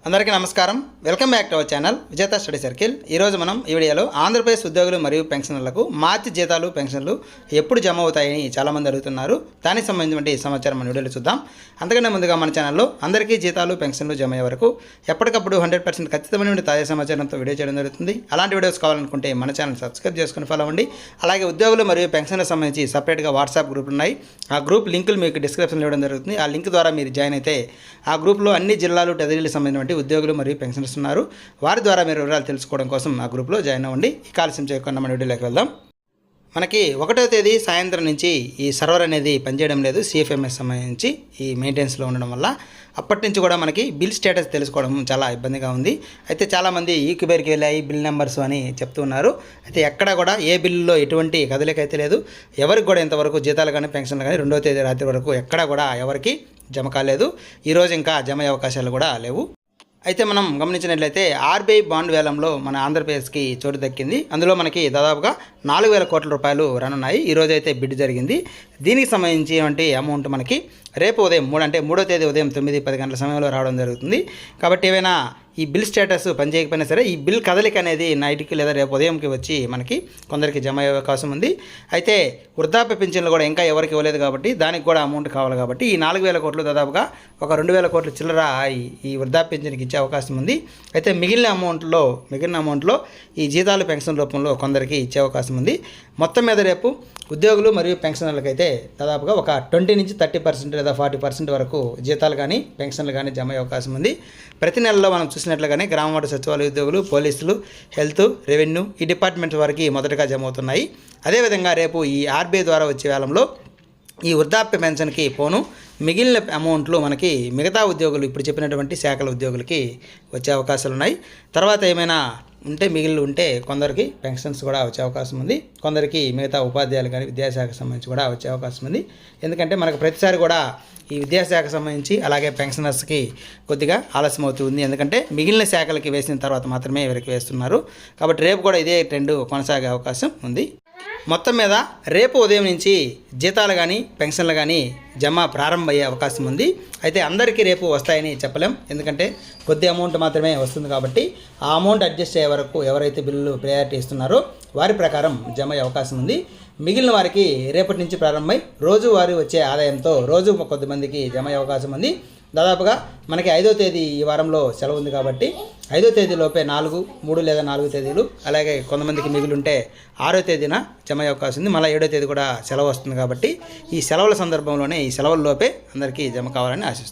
అందరికీ నమస్కారం. Welcome back to our channel విజేత స్టడీ సర్కిల్. ఈరోజు మనం ఈ వీడియోలో ఆంధ్రప్రదేశ్ ఉద్యోగులు మరియు పెన్షనర్లకు మార్చి జీతాలు పెన్షన్లు ఎప్పుడు జమ అవుతాయని చాలామంది అడుగుతున్నారు. దానికి సంబంధించిన సమాచారం మన వీడియోలో చూద్దాం. అంతకన్నా ముందుగా మన ఛానల్లో అందరికీ జీతాలు పెన్షన్లు జమ అయ్యే వరకు ఎప్పటికప్పుడు 100% ఖచ్చితమైన తాజా సమాచారంతో వీడియో చేయడం జరుగుతుంది. అలాంటి వీడియోస్ కావాలనుకుంటే మన ఛానల్ సబ్స్క్రైబ్ చేసుకుని ఫాలో అవ్వండి. అలాగే ఉద్యోగులు మరియు పెన్షన్లకు సంబంధించి సపరేట్గా వాట్సాప్ గ్రూపులు ఉన్నాయి. ఆ గ్రూప్ లింకులు మీకు డిస్క్రిప్షన్లో ఇవ్వడం జరుగుతుంది. ఆ లింక్ ద్వారా మీరు జాయిన్ అయితే ఆ గ్రూప్లో అన్ని జిల్లాలు టెదరీలకు సంబంధించిన ఉద్యోగులు మరియు పెన్షనర్స్ ఉన్నారు. వారి ద్వారా మీరు వివరాలు తెలుసుకోవడం కోసం ఆ గ్రూప్లో జాయిన్ అవ్వండి. ఈ ఆలస్యం చేయకుండా మన వీడియోలోకి వెళ్దాం. మనకి 1వ తేదీ సాయంత్రం నుంచి ఈ సర్వర్ అనేది పనిచేయడం లేదు. సిఎఫ్ఎంఎస్ సంబంధించి ఈ మెయింటెనెన్స్లో ఉండడం వల్ల అప్పటి నుంచి కూడా మనకి బిల్ స్టేటస్ తెలుసుకోవడం చాలా ఇబ్బందిగా ఉంది. అయితే చాలామంది ఈక్యూబైర్కి వెళ్ళాయి బిల్ నెంబర్స్ అని చెప్తున్నారు. అయితే ఎక్కడ కూడా ఏ బిల్లులో ఎటువంటి కదలిక అయితే లేదు. ఎవరికి కూడా ఇంతవరకు జీతాలు కానీ పెన్షన్లు కానీ 2వ తేదీ రాత్రి వరకు ఎక్కడ కూడా ఎవరికి జమ కాలేదు. ఈరోజు ఇంకా జమ అయ్యే అవకాశాలు కూడా లేవు. అయితే మనం గమనించినట్లయితే ఆర్బీఐ బాండ్ వేలంలో మన ఆంధ్రప్రదేశ్కి చోటు దక్కింది. అందులో మనకి దాదాపుగా 4,000 కోట్ల రూపాయలు రానున్నాయి. ఈరోజు అయితే బిడ్ జరిగింది. దీనికి సంబంధించి అమౌంట్ మనకి రేపు ఉదయం 3వ తేదీ ఉదయం 9-10 గంటల సమయంలో రావడం జరుగుతుంది. కాబట్టి ఏవైనా ఈ బిల్ స్టేటస్ పనిచేయకపోయినా సరే ఈ బిల్ కదలిక అనేది నైట్కి లేదా రేపు ఉదయంకి వచ్చి మనకి కొందరికి జమ అయ్యే అవకాశం ఉంది. అయితే వృద్ధాప్య పింఛన్లు కూడా ఇంకా ఎవరికి ఇవ్వలేదు కాబట్టి దానికి కూడా అమౌంట్ కావాలి. కాబట్టి ఈ 4,000 కోట్లు దాదాపుగా ఒక 2,000 కోట్ల చిల్లర ఈ వృద్ధాప్య పింఛన్కి ఇచ్చే అవకాశం ఉంది. అయితే మిగిలిన అమౌంట్లో ఈ జీతాలు పెన్షన్ రూపంలో కొందరికి ఇచ్చే అవకాశం ఉంది. మొత్తం మీద రేపు ఉద్యోగులు మరియు పెన్షనర్లకైతే దాదాపుగా ఒక 20 నుంచి 30% లేదా 40% వరకు జీతాలు కానీ పెన్షన్లు కానీ జమ అయ్యే అవకాశం ఉంది. ప్రతి నెలలో మనం చూసినట్లుగానే గ్రామ వార్డు సచివాలయ ఉద్యోగులు, పోలీసులు, హెల్త్, రెవెన్యూ ఈ డిపార్ట్మెంట్ వారికి మొదటగా జమ అవుతున్నాయి. అదేవిధంగా రేపు ఈ ఆర్బీఐ ద్వారా వచ్చే వేలంలో ఈ వృద్ధాప్య పెన్షన్కి పోను మిగిలిన అమౌంట్లు మనకి మిగతా ఉద్యోగులు ఇప్పుడు చెప్పినటువంటి శాఖల ఉద్యోగులకి వచ్చే అవకాశాలు ఉన్నాయి. తర్వాత ఏమైనా మిగిలి ఉంటే కొందరికి పెన్షన్స్ కూడా వచ్చే అవకాశం ఉంది. కొందరికి మిగతా ఉపాధ్యాయులు కానీ విద్యాశాఖకు సంబంధించి కూడా వచ్చే అవకాశం ఉంది. ఎందుకంటే మనకు ప్రతిసారి కూడా ఈ విద్యాశాఖకు సంబంధించి అలాగే పెన్షనర్స్కి కొద్దిగా ఆలస్యం అవుతుంది. ఎందుకంటే మిగిలిన శాఖలకి వేసిన తర్వాత మాత్రమే ఎవరికి వేస్తున్నారు. కాబట్టి రేపు కూడా ఇదే ట్రెండ్ కొనసాగే అవకాశం ఉంది. మొత్తం మీద రేపు ఉదయం నుంచి జీతాలు కానీ పెన్షన్లు కానీ జమ ప్రారంభమయ్యే అవకాశం ఉంది. అయితే అందరికీ రేపు వస్తాయని చెప్పలేం. ఎందుకంటే కొద్ది అమౌంట్ మాత్రమే వస్తుంది కాబట్టి ఆ అమౌంట్ అడ్జస్ట్ అయ్యే వరకు ఎవరైతే బిల్లులు ప్రయారిటీ ఇస్తున్నారో వారి ప్రకారం జమ అయ్యే అవకాశం ఉంది. మిగిలిన వారికి రేపటి నుంచి ప్రారంభమై రోజువారీ వచ్చే ఆదాయంతో రోజు కొద్దిమందికి జమ అయ్యే అవకాశం ఉంది. దాదాపుగా మనకి 5వ తేదీ ఈ వారంలో సెలవు ఉంది కాబట్టి 5వ తేదీలోపే 3 లేదా 4 తేదీలు అలాగే కొంతమందికి మిగిలి ఉంటే 6వ తేదీన జమ అయ్యే అవకాశం ఉంది. మళ్ళీ 7వ తేదీ కూడా సెలవు వస్తుంది కాబట్టి ఈ సెలవుల సందర్భంలోనే ఈ సెలవుల్లోపే అందరికీ జమ కావాలని ఆశిస్తున్నాను.